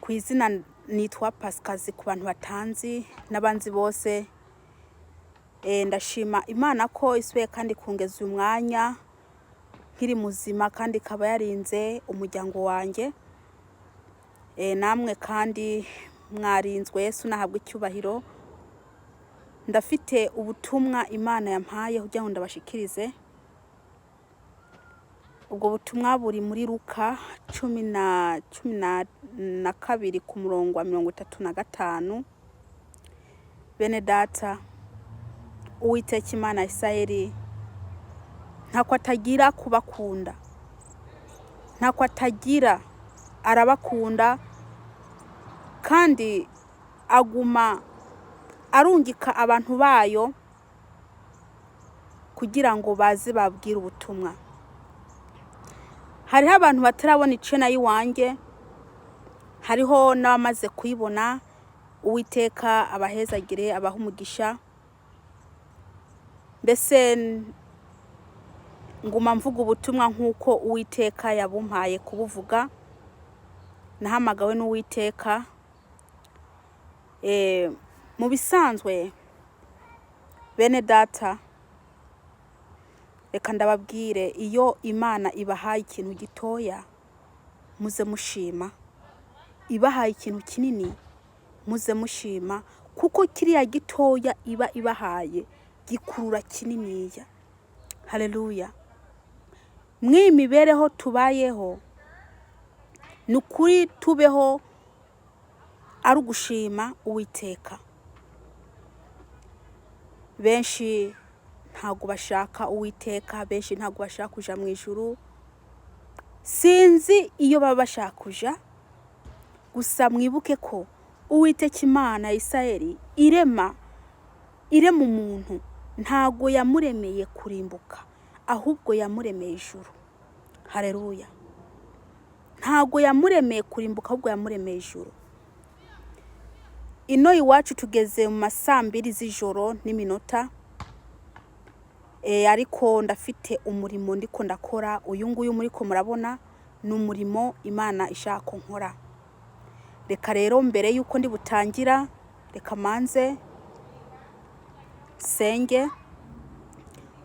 ku izina nitwa Pasikazi ku bantu batanzi n'abanzi bose. Ndashima Imana ko isuye kandi kungeza uyu mwanya nkiri muzima kandi ikaba yarinze umuryango wanjye. Namwe kandi mwarinzwe, Yesu nahabwa icyubahiro. Ndafite ubutumwa Imana yampaye kugira ngo ndabashikirize. Ubwo butumwa buri muri Luka 12 ku murongo wa 35. Bene data, Uwiteka Imana Isirayeli ntako atagira kubakunda, ntako atagira, arabakunda kandi aguma arungika abantu bayo kugira ngo baze babwire ubutumwa. Hariho abantu batarabona icena yiwanjye, hariho n'abamaze kuyibona. Uwiteka abahezagire, abaha umugisha. Mbese nguma mvuga ubutumwa nk'uko Uwiteka yabumpaye kubuvuga. Nahamagawe n'Uwiteka. Mu bisanzwe bene data, reka ndababwire, iyo Imana ibahaye ikintu gitoya muze mushima, ibahaye ikintu kinini muze mushima, kuko kiriya gitoya iba ibahaye gikurura kininiya. Haleluya. Mwimibereho tubayeho, nukuri tubeho ari ugushima Uwiteka. Benshi ntago bashaka Uwiteka, benshi ntago bashaka kuja mu ijuru. Sinzi iyo baba bashaka kuja, gusa mwibuke ko Uwiteka Imana Isirayeli irema umuntu ntago yamuremeye kurimbuka, ahubwo yamuremeye ijuru. Haleluya. Ntago yamuremeye kurimbuka, ahubwo yamuremeye ijuru. Ino iwacu tugeze mu masambiri z'ijoro n'iminota. Ariko ndafite umurimo ndiko ndakora. Uyu nguyu muri ko murabona ni umurimo Imana ishaka ko nkora. Reka rero mbere yuko ndi butangira, reka manze senge.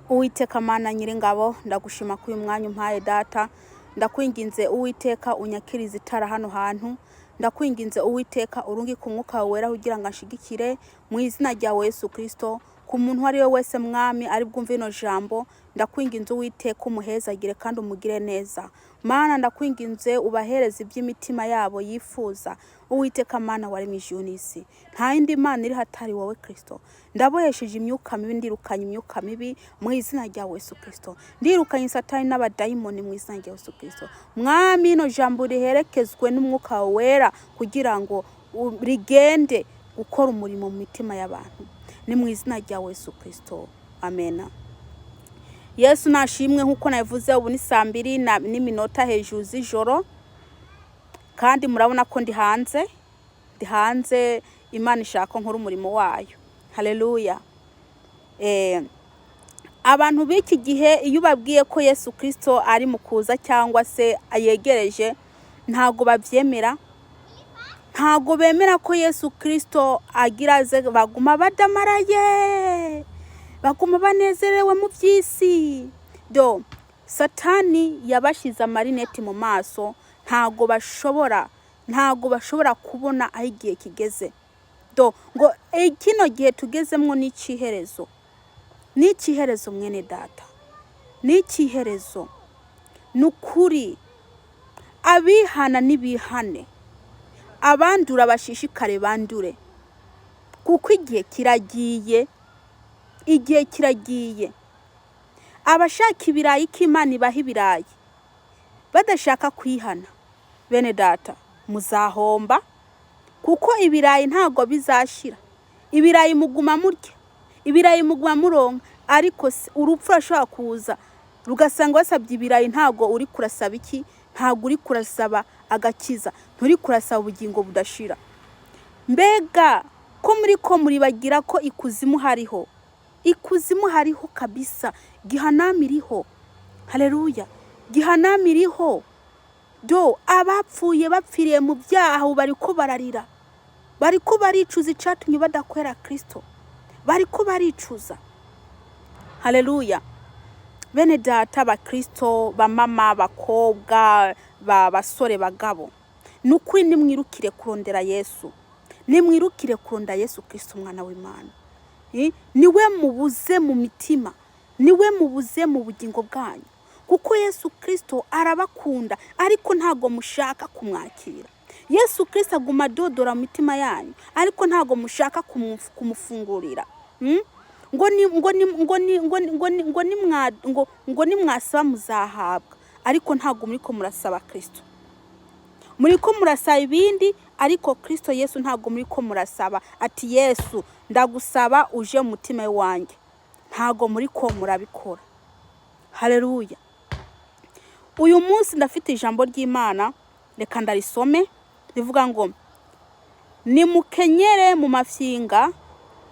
Uwiteka Mana Nyiringabo, ndagushima ko uyu mwanya umpaye data. Ndakwinginze Uwiteka unyakirize itara hano hantu. Ndakwinginze Uwiteka urungike umwuka wera kugira ngo anshigikire mu izina rya Yesu Kristo. Ku muntu ari we wese mwami ari bwumve ino jambo, ndakwinginze Uwiteka umuhezagire kandi umugire neza. Mana ndakwinginze ubahereze iby'imitima yabo yifuza. Uwiteka Mana waremye ijuru n'isi, nta yindi Mana iri hatari wowe Kristo. Ndabohesheje imyuka mibi, ndirukanye imyuka mibi mu izina rya Yesu Kristo. Ndirukanye Satani n'abadayimoni mu izina rya Yesu Kristo. Mwami ino jambo riherekezwe n'umwuka wera kugira ngo rigende gukora umurimo mu mitima y'abantu. Ni mu izina rya Yesu Kristo. Amen. Yesu nashimwe. Nkuko navuze, ubu ni 2:00 hejuru z'ijoro, kandi murabona ko ndi hanze. Imana ishaka nkora umurimo wayo. Haleluya. Abantu b'iki gihe iyo babwiye ko Yesu Kristo ari mu kuza cyangwa se ayegereje, ntago bavyemera. Ntago bemera ko Yesu Kristo agiraze, baguma badamaraye, baguma banezerewe mu by'isi. Satani yabashize amarineti mu maso, ntago bashobora kubona aho igihe kigeze. Ngo kino gihe tugezemwo ni ikiherezo. Ni ikiherezo mwene data, ni ikiherezo. Nukuri abihana nibihane, abandura bashishikare bandure, kuko igihe kiragiye. Abashaka ibirayi k'Imana ibaha ibirayi, badashaka kwihana, bene data muzahomba, kuko ibirayi ntago bizashira. Ibirayi muguma murya, ibirayi muguma muronka, ariko urupfu rashobora kuza rugasanga wasabye ibirayi. Ntago uri kurasaba iki? Ntago uri kurasaba agakiza, nturi kurasaba ubugingo budashira. Mbega ko muri bagira ko ikuzimu hariho. Ikuzimu hariho kabisa, gihanami iriho. Haleluya. Gihanami iriho. abapfuye bapfiriye mu byaha bariko bararira, bariko baricuza icatumye badakwera Kristo, bariko baricuza. Haleluya. Bene data ba Kristo, ba mama, bakobwa, basore, bagabo, nukuri nimwirukire kurondera Yesu, nimwirukire kurondera Yesu Kristo umwana w'Imana. Niwe mubuze mu mitima, niwe mubuze mu bugingo bwanyu, kuko Yesu Kristo arabakunda ariko ntago mushaka kumwakira. Yesu Kristo aguma dodora mu mitima yanyu ariko ntago mushaka kumufungurira. Ngo nimwasaba muzahabwa, ariko ntago muriko murasaba Kristo. Muriko murasaba ibindi, ariko Kristo Yesu ntago muriko murasaba ati Yesu ndagusaba uje mu mutima wanjye, ntago muriko murabikora. Haleluya. Uyu munsi ndafite ijambo ry'Imana, reka ndarisome. Rivuga ngo nimukenyere mu mafyinga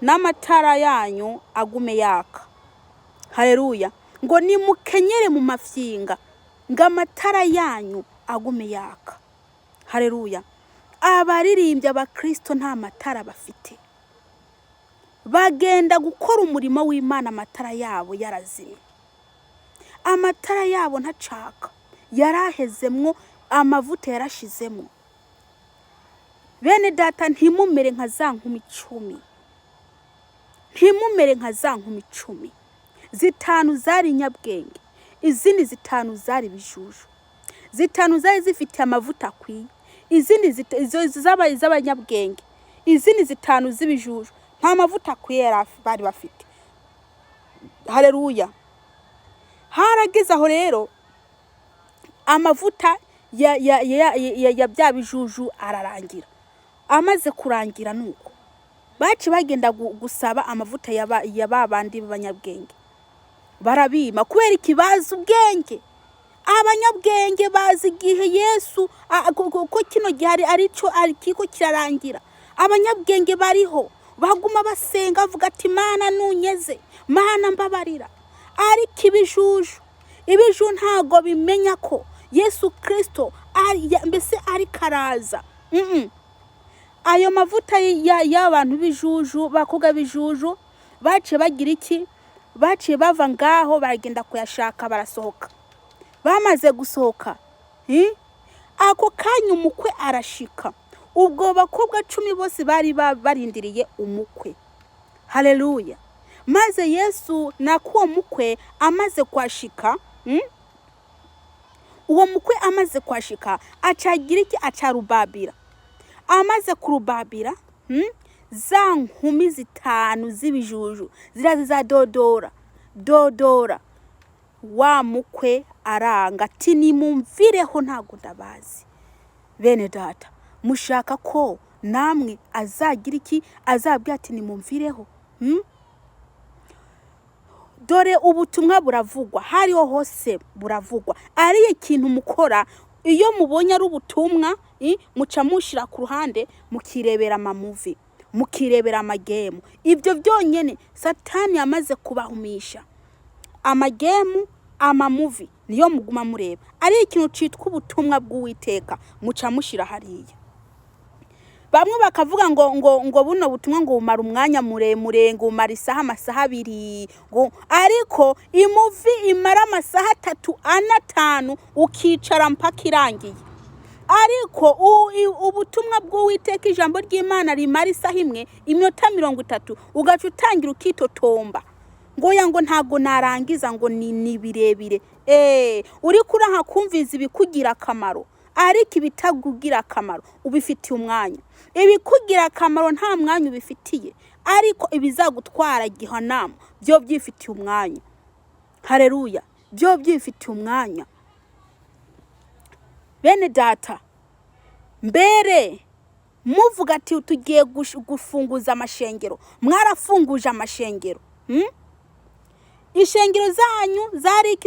n'amatara yanyu agume yaka. Haleluya. Ngo nimukenyere mu mafyinga ngo amatara yanyu agume yaka. Haleluya. Abaririmbye abakristo nta matara bafite, bagenda gukora umurimo w'Imana amatara yabo yarazimye, amatara yabo ntacaka, yarahezemwo, amavuta yarashizemwo. Bene data, ntimumere nka za nkumi 10, ntimumere nka za nkumi 10. 5 zari nyabwenge, izindi 5 zari bijuju, 5 zari zifite amavuta akwiye, izindi z'abanyabwenge, izindi 5 z'ibijuju nta mavuta akwiye bari bafite. Haleluya. Harageze aho rero amavuta ya bya bijuju ararangira. Amaze kurangira nuko baci bagenda gusaba amavuta ya babandi b'abanyabwenge, barabima kubera ikibazo ubwenge. Abanyabwenge bazi igihe Yesu ko kino gihari ariko kirarangira. Abanyabwenge bariho baguma basenga bavuga ati Mana nunyeze, Mana mbabarira. Ariko ibijuju ntago bimenya ko Yesu Kristo mbese ari karaza. Ayo mavuta y'abantu bijuju, bakoga bijuju, baciye bagira iki? Baciye bava ngaho baragenda kuyashaka, barasohoka. Bamaze gusohoka, ako kanya umukwe arashika. Ubwo bakobwa 10 bose bari barindiriye umukwe. Haleluya. Maze Yesu nakuwo mukwe amaze kwashika, uwo mukwe amaze kwashika acagira iki? Acarubabira. Amaze kurubabira, za nkumi 5 z'ibijuju ziraza dodora. Wa mukwe aranga ati nimumvireho ntago ndabazi. Bene data, mushaka ko namwe azagira iki? Azabwira ati nimumvireho. Dore ubutumwa buravugwa, hariho hose buravugwa. Ari ikintu mukora iyo mubonye ari ubutumwa, muca mushira ku ruhande mukirebera amamuvi, mukirebera amagemu. Ibyo byonyene Satani yamaze kubahumisha. Amagemu, amamuvi niyo muguma mureba. Ari ikintu citwa ubutumwa bw'Uwiteka muca mushira hariya. Bamwe bakavuga ngo buno butumwa ngo umara umwanya muremure, ngo umara amasaha 2, ngo ariko imuvi imara amasaha 3, 4, 5 ukicara mpaka irangiye. Ariko ubutumwa bw'Uwiteka ijambo ry'Imana rimara isaha 1, iminota 30, ugaca utangira ukitotomba ngo ntago narangiza, ngo ni birebire. Uri kuranka kumviza ibikugira akamaro, ariko ibitagugira akamaro ubifitiye umwanya. Ibikugira akamaro nta mwanya ubifitiye, ariko ibizagutwara gihanamo byo byifitiye umwanya. Haleluya. Byo byifitiye umwanya. Bene data, mbere muvuga ati tugiye gufunguza amashengero, mwarafunguje amashengero. Ishengero zanyu zari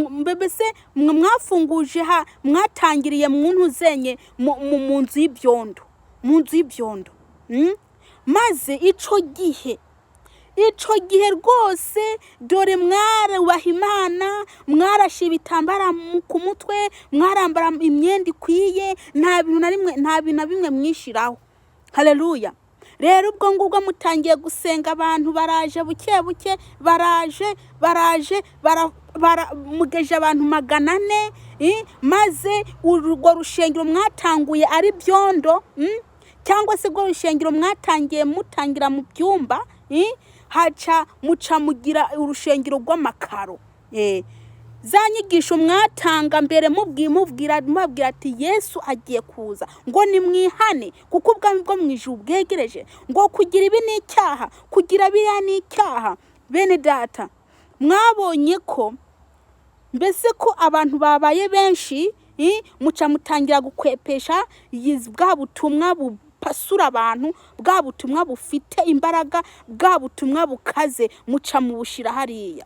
mbese mwafunguje mwatangiriye muntu zenye mu nzu y'ibyondo, Maze ico gihe ico gihe rwose dore mwarabaha Imana, mwarashe ibitambara ku mutwe, mwarambara imyenda ikwiye, nta bintu na bimwe mwishiraho. Haleluya. Rero ubwo ngubwo mutangiye gusenga, abantu baraje buke buke, mugeje abantu 400, maze urwo rushengero mwatanguye ari byondo, cyangwa se rwo rushengero mwatangiye mutangira mu byumba, haca muca mugira urushengero rw'amakaro. Za nyigisho mwatanga mbere mubwira ati Yesu agiye kuza, ngo nimwihane kuko ubwami bwo mwijuru bwegereje, ngo kugira ibi ni icyaha, kugira biriya ni icyaha. Bene data, mwabonye ko mbese ko abantu babaye benshi, muca mutangira gukwepesha bwa butumwa bupasura abantu, bwa butumwa bufite imbaraga, bwa butumwa bukaze, muca mubushira hariya.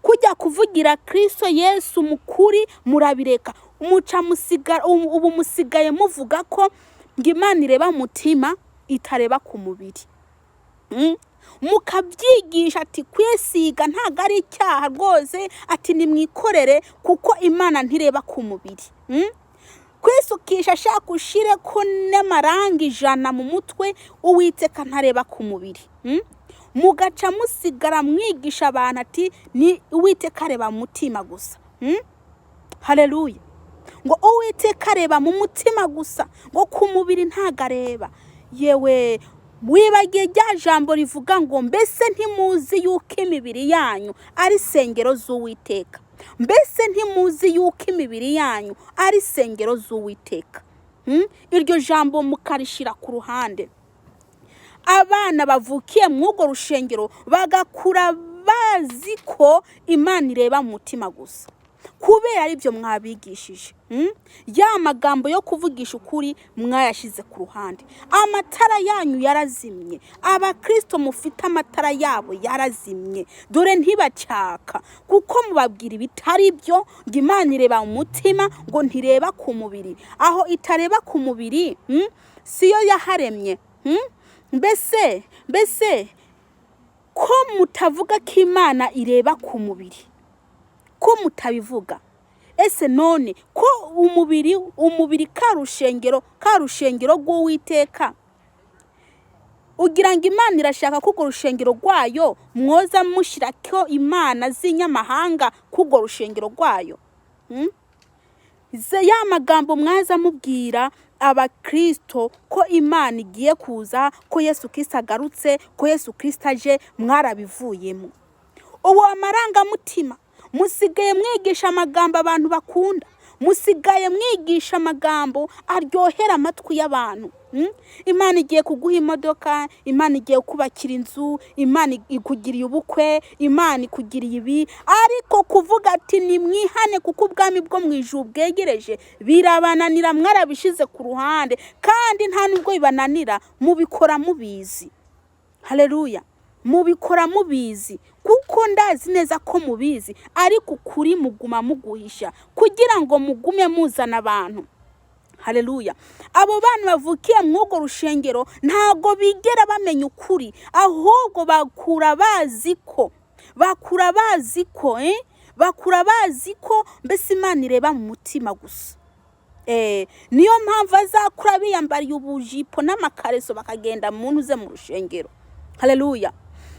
Kujya kuvugira Kristo Yesu mukuri murabireka, muca musigara ubu musigaye muvuga ko Imana ireba mutima itareba ku mubiri. Mukabyigisha ati kwisiga ntago ari icyaha rwose, ati nimwikorere kuko Imana ntireba ku mubiri. Kwisukisha shaka ushire ko n'amarangi 100 mu mutwe, Uwiteka ntareba ku mubiri. Mugaca musigara mwigisha abantu ati ni Uwiteka areba mutima gusa. Haleluya. Ngo Uwiteka areba mu mutima gusa, ngo ku mubiri ntagareba. Yewe wibagiye rya jambo rivuga ngo mbese ntimuzi yuko imibiri yanyu ari sengero z'Uwiteka. Mbese ntimuzi yuko imibiri yanyu ari sengero z'Uwiteka. Iryo jambo mukarishira ku ruhande. Abana bavukiye mw'ugo rushengero bagakura bazi ko Imana ireba mu mutima gusa, kubera ari byo mwabigishije. Ya magambo yo kuvugisha ukuri mwayashize ku ruhande. Amatara yanyu yarazimye, abakristo mufite amatara yabo yarazimye, dore ntibacyaka kuko mubabwira ibitari byo. Ngo Imana ireba mu mutima, ngo ntireba ku mubiri. Aho itareba ku mubiri, siyo yaharemye. Mbese ko mutavuga ko Imana ireba ku mubiri, ko mutabivuga, ese none ko umubiri karushengero rw'Uwiteka, ugira ngo Imana irashaka ko urwo rushengero rwayo mwoza mushira ko imana z'inyamahanga k'urwo rushengero rwayo? Ya magambo mwaza mubwira abakristo ko Imana igiye kuza, ko Yesu Kristo agarutse, ko Yesu Kristo aje, mwarabivuyemo. Ubu amaranga mutima musigaye mwigisha amagambo abantu bakunda, musigaye mwigisha amagambo aryohera amatwi y'abantu. Imana igiye kuguha imodoka, Imana igiye kubakira inzu, Imana ikugiriye ubukwe, Imana ikugiriye ibi, ariko kuvuga ati nimwihane kuko ubwami bwo mwijuru bwegereje, birabananira. Mwarabishize ku ruhande, kandi nta nubwo bibananira, mubikora mubizi. Haleluya. Mubikora mubizi kuko ndazi neza ko mubizi, ariko kuri muguma muguhisha kugira ngo mugume muzana abantu. Haleluya. Abo bana bavukiye mw'ugo rushengero ntago bigera bamenya ukuri, ahubwo bakura bazi ko mbese Imana ireba mu mutima gusa. Niyo mpamvu azakura biyambariye ubujipo n'amakareso bakagenda muntuze mu rushengero. Haleluya.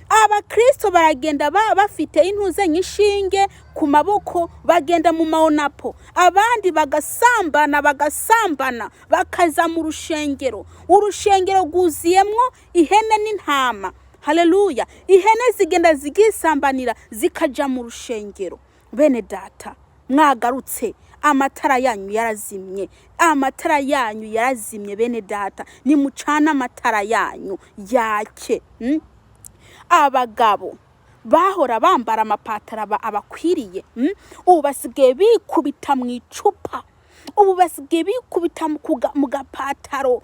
Abakristo baragenda bafite intuze nyishinge ku maboko, bagenda mu maonapo, abandi bagasambana bakaza mu rushengero. Urushengero rwuziyemwo ihene n'intama. Haleluya. Ihene zigenda zigisambanira zikaja mu rushengero. Bene data, mwagarutse, amatara yanyu yarazimye, bene data, nimucana amatara yanyu yake. Abagabo bahora bambara amapatara abakwiriye, ubu basigaye bikubita mu icupa, ubu basigaye bikubita mu gapataro,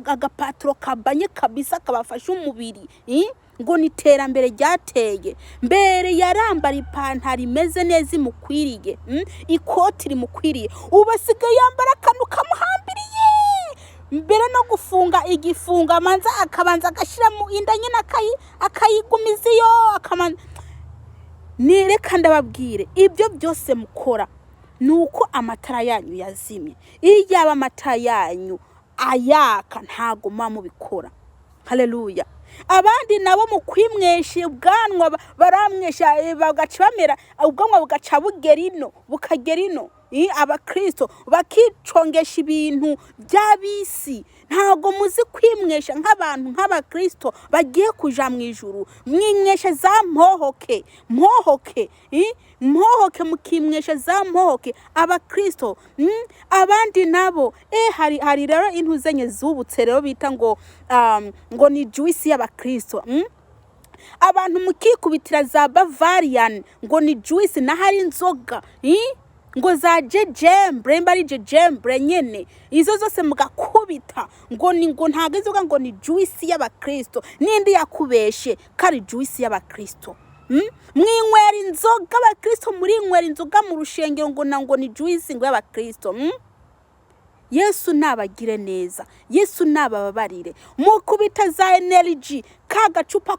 agapataro kabanye kabisa kabafasha umubiri. Ngo niterambere ryateye. Mbere yarambara ipantaro imeze neza imukwiriye, ikoti rimukwiriye, ubu basigaye yambara akantu kamuhambiriye, mbere no gufunga igifunga manza akabanza agashira mu inda nyine akayigumiza iyo akamanza. Nireka ndababwire ibyo byose mukora nuko amatara yanyu yazimye. Iyaba amatara yanyu ayaka ntago mubikora. Haleluya. Abandi nabo mu kwimwesha ubwanwa baramwesha bagaca bamera ubwanwa bugaca bugerino bukagerino. Abakristo bakicongesha ibintu by'abisi. Ntago muzi kwimwesha nk'abantu nk'abakristo bagiye kuja mu ijuru. Mwimwesha za mpohoke mukimwesha za mpohoke abakristo. Abandi nabo hari rero intuzenye zubutse rero bita ngo ni juice y'abakristo. Abantu mukikubitira za Bavarian ngo ni juice na hari inzoga ngo za jejembre mbari jejembre nyene izo zose mugakubita ngo ntago inzoga ngo ni juice y'abakristo. Nindi yakubeshe kari juice y'abakristo. Mwinywera inzoga abakristo muri inywera inzoga mu rushengero ngo ni juice ngo y'abakristo. Yesu nabagire neza, Yesu nabababarire. Mukubita za energy kagacupa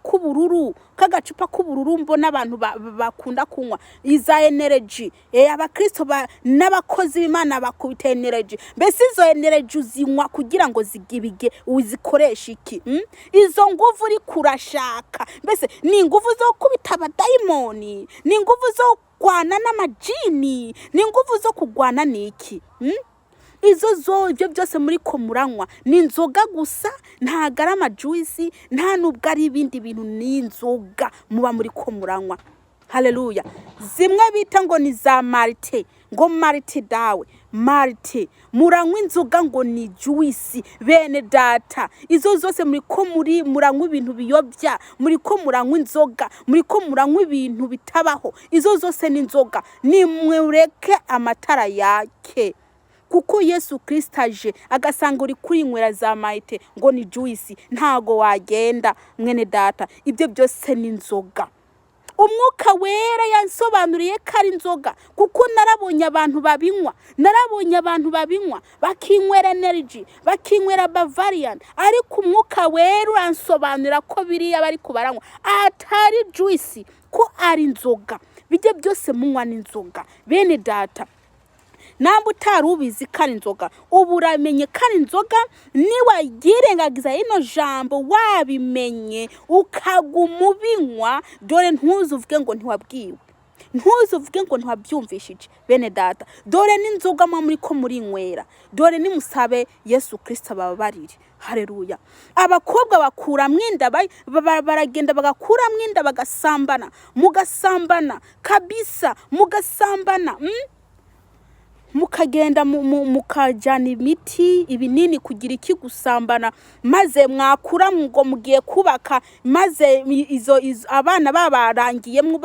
k'ubururu mbona abantu bakunda kunywa iza energy. Abakristo n'abakozi b'Imana bakubita energy. Mbese izo energy uzinywa kugira ngo zigibige uzikoresha iki? Izo nguvu uri kurashaka mbese ni nguvu zo kubita abadayimoni, ni nguvu zo kugwana n'amajini, ni nguvu zo kugwana n'iki? Ibyo byose muri ko muranywa ni inzoga gusa, ntagara amajuice, nta nubwo ari ibindi bintu, ni inzoga muba muri ko muranywa. Haleluya. Zimwe bita ngo ni za marite, ngo marite dawe marite, muranywa inzoga ngo ni juice. Bene data, izo zose muri ko muranywa ibintu biyobya, muri ko muranywa inzoga, muri ko muranywa ibintu bitabaho. Izo zose ni inzoga. Ni mureke amatara yake, kuko Yesu Kristo aje agasanga uri kwinywera za marite ngo ni juice. Ntago wagenda mwene data, ibyo byose ni inzoga. Umwuka wera yansobanuriye ko ari inzoga, kuko narabonye abantu babinywa bakinywera energy, bakinywera Bavarian, ariko umwuka wera uransobanurira ko biriya bari kubaranywa atari juice, ko ari inzoga. Bijye byose munywa n'inzoga. Bene data, namba utarubizi kari inzoga, ubu uramenye kari inzoga. Niwagirengagiza ino jambo wabimenye ukaguma ubinywa, dore ntuzuvuge ngo ntiwabwiwe, ntuzuvuge ngo ntiwabyumvishije. Bene data, dore n'inzoga muri ko muri nywera, dore nimusabe Yesu Kristo ababarire. Haleluya. Abakobwa bakura mwinda baragenda bagakura mwinda bagasambana, mugasambana kabisa, mugasambana mukagenda mukajana imiti ibinini kugira iki gusambana, maze mwakura ngo mugiye kubaka, maze izo abana babarangiyemo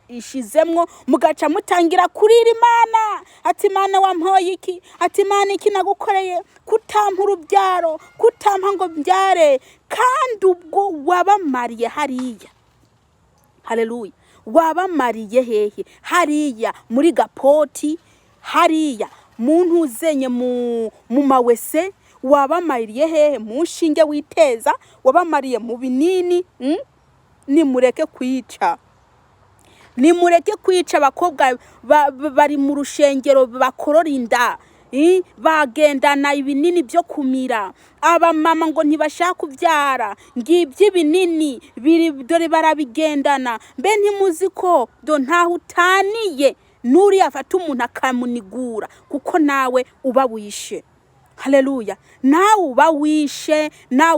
ishizemwo mugaca mutangira kurira Imana, ati Imana wampoye iki, ati Imana iki nagukoreye, kutampa urubyaro, kutampa ngo mbyare. Kandi ubwo wabamariye hariya. Haleluya. Wabamariye hehe? Hariya muri gapoti, hariya muntu uzenye mu mawese. Wabamariye hehe? Mu nshinge witeza, wabamariye mu binini. Nimureke kwica, nimureke kwica. Abakobwa bari mu rushengero bakorora inda, bagendana ibinini byo kumira. Abamama ngo ntibashaka kubyara, ngibyo ibinini dore barabigendana. Mbe ntimuzi ko ntaho utaniye nuri afata umuntu akamunigura, kuko nawe uba wishe. Haleluya. Nawe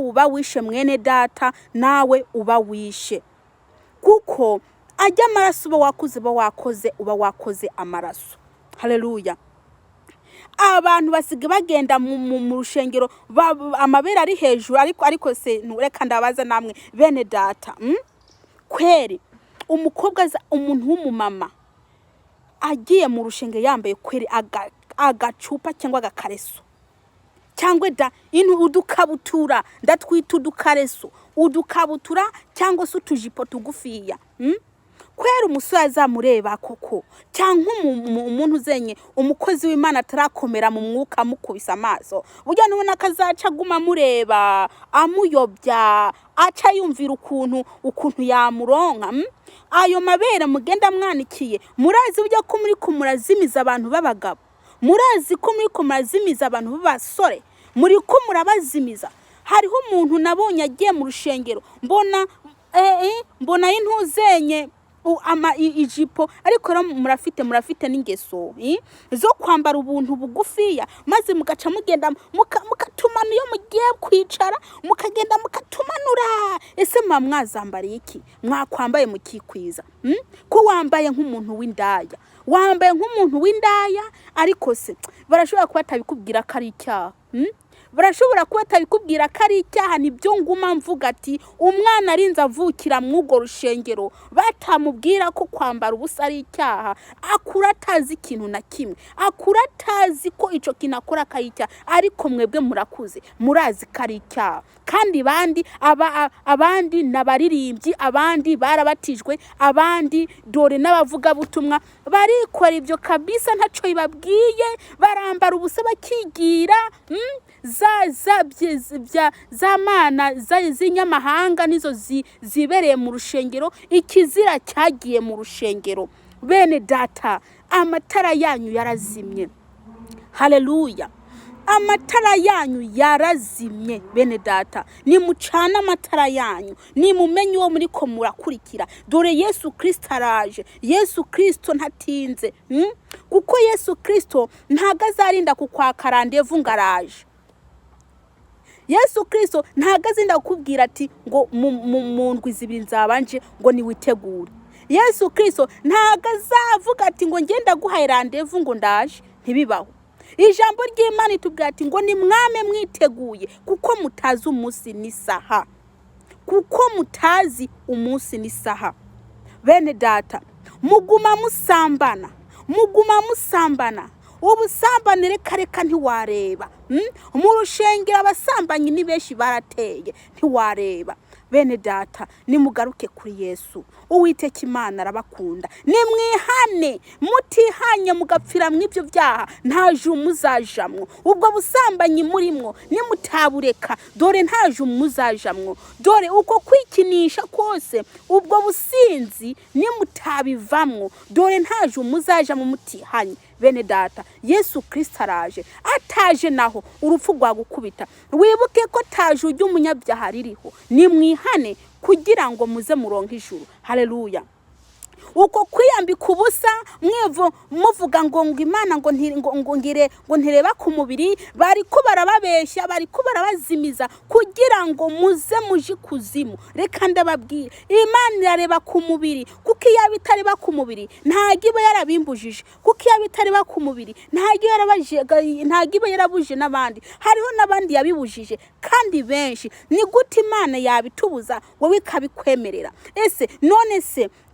uba wishe mwene data, nawe uba wishe, kuko ajya amaraso uba wakoze amaraso. Haleluya. Abantu basiga bagenda mu rushengero amabere ari hejuru, ariko se nureka ndabaza namwe bene data, kweri umukobwa umuntu w'umumama agiye mu rushenge yambaye kweri agacupa cyangwa agakareso, cyangwa udukabutura, ndatwita udukareso, udukabutura cyangwa se utujipo tugufiya, kwera umusore azamureba koko cyangwa umuntu uzenye umukozi w'Imana atarakomera mu mwuka mukubisa amaso burya nubona kazaca guma mureba amuyobya aca yumvira ukuntu yamuronka ayo mabere mugenda mwanikiye murazi burya ko muri kumurazimiza abantu b'abagabo murazi ko muri kumurazimiza abantu b'abasore muri ko murabazimiza hariho umuntu nabonye agiye mu rushengero mbona intuzenye ijipo ariko murafite n'ingeso zo kwambara ubuntu bugufiya maze mugaca mugenda mukatumana iyo mugiye kwicara mukagenda mukatumanura ese mwazambariye iki mwakwambaye mukikwiza ko wambaye nk'umuntu w'indaya ariko se barashobora kuba atabikubwira ko ari icyaha barashobora kuba atabikubwira ko ari icyaha nibyo nguma mvuga ati umwana arinze avukira mw'ubwo rushengero batamubwira ko kwambara ubusa ari icyaha akura atazi ikintu na kimwe akura atazi ko ico kintu akora kayicyaha ariko mwebwe murakuze murazi ko ari icyaha kandi abandi nabaririmbyi abandi barabatijwe abandi dore n'abavuga butumwa barikora ibyo kabisa ntaco ibabwiye barambara ubusa bakigira za mana z'inyamahanga nizo zibereye mu rushengero ikizira cyagiye mu rushengero bene data amatara yanyu yarazimye haleluya amatara yanyu yarazimye bene data nimucana amatara yanyu nimumenye uwo muri ko murakurikira dore Yesu Kristo araje Yesu Kristo ntatinze kuko Yesu Kristo ntago azarinda kukwaka randevu ngaraje Yesu Kristo ntago azinda kukubwira ati ngo mu ndwi zibiri nzabanje ngo niwitegure Yesu Kristo ntago azavuga ati ngo ngenda guhaye randevu ngo ndaje ntibibaho ijambo ry'Imana itubwira ati ngo ni mwame mwiteguye kuko mutazi umunsi n'isaha bene data muguma musambana ubusambane reka ntiwareba mu rushengero abasambanyi ni benshi barateye ntiwareba bene data nimugaruke kuri Yesu Uwiteka Imana arabakunda nimwihane mutihanye mugapfira mw'ibyo byaha ntaje muzajamwo ubwo busambanyi murimwo nimutabureka dore ntaje muzajamwo dore uko kwikinisha kose ubwo businzi nimutabivamwo dore ntaje muzajamwo mutihanye bene data Yesu Kristo araje ataje naho urupfu rwagukubita wibuke ko taje ujya umunyabyaha ririho nimwihane kugira ngo muze muronke ijuru haleluya uko kwiyambika ubusa muvuga ngo Imana ngo ntireba ku mubiri bari ko barababeshya bari ko barabazimiza kugira ngo muze muje kuzimu reka ndababwira Imana irareba ku mubiri kuko iyo bitareba ku mubiri ntago iba yarabimbujije kuko iyo bitareba ku mubiri ntago iba yarabuje n'abandi hariho n'abandi yabibujije kandi benshi ni gute Imana yabitubuza wowe ikabikwemerera ese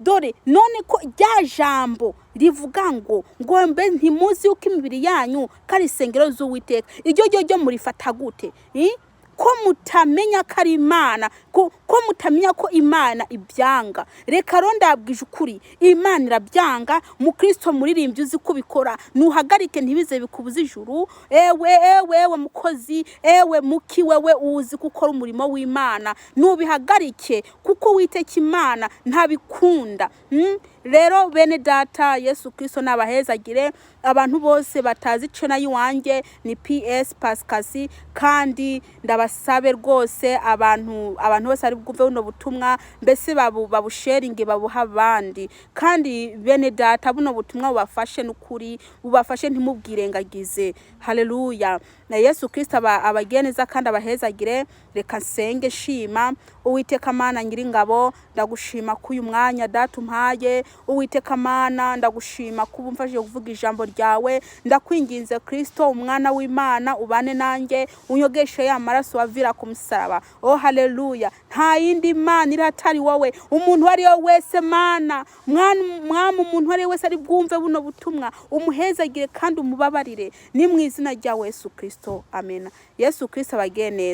dore none ko rya jambo rivuga ngo mbe ntimuzi uko imibiri yanyu kari isengero z'Uwiteka iryo ryo murifata gute ko mutamenya ko ari Imana ko mutamenya ko Imana ibyanga reka ndabwije ukuri Imana irabyanga mu Kristo muririmbye uzi kubikora nuhagarike ntibize bikubuza ijuru ewe mukozi ewe muki wewe uzi gukora umurimo w'Imana nubihagarike kuko Uwiteka Imana ntabikunda rero bene data Yesu Kristo nabahezagire abantu bose batazi cena yiwanjye ni PS Pascasi kandi ndabasabe rwose abantu bose ari bwumve buno butumwa mbese babusharinge babuha abandi kandi bene data buno butumwa bubafashe n'ukuri bubafashe ntimubwirengagize haleluya na Yesu Kristo abageneza kandi abahezagire reka nsenge shima Uwiteka Mana nyiringabo ndagushima ko uyu mwanya data umpaye Uwiteka Mana ndagushima kuba umfashije kuvuga ijambo ryawe ndakwinginze Kristo umwana w'Imana ubane nanjye unyogeshe ya maraso wavira ku musaraba haleluya nta yindi Mana iratari wowe umuntu ari wese Mana mwana umuntu ari wese ari bwumve buno butumwa umuhezagire kandi umubabarire ni mu izina rya Yesu Kristo amen Yesu Kristo abageneza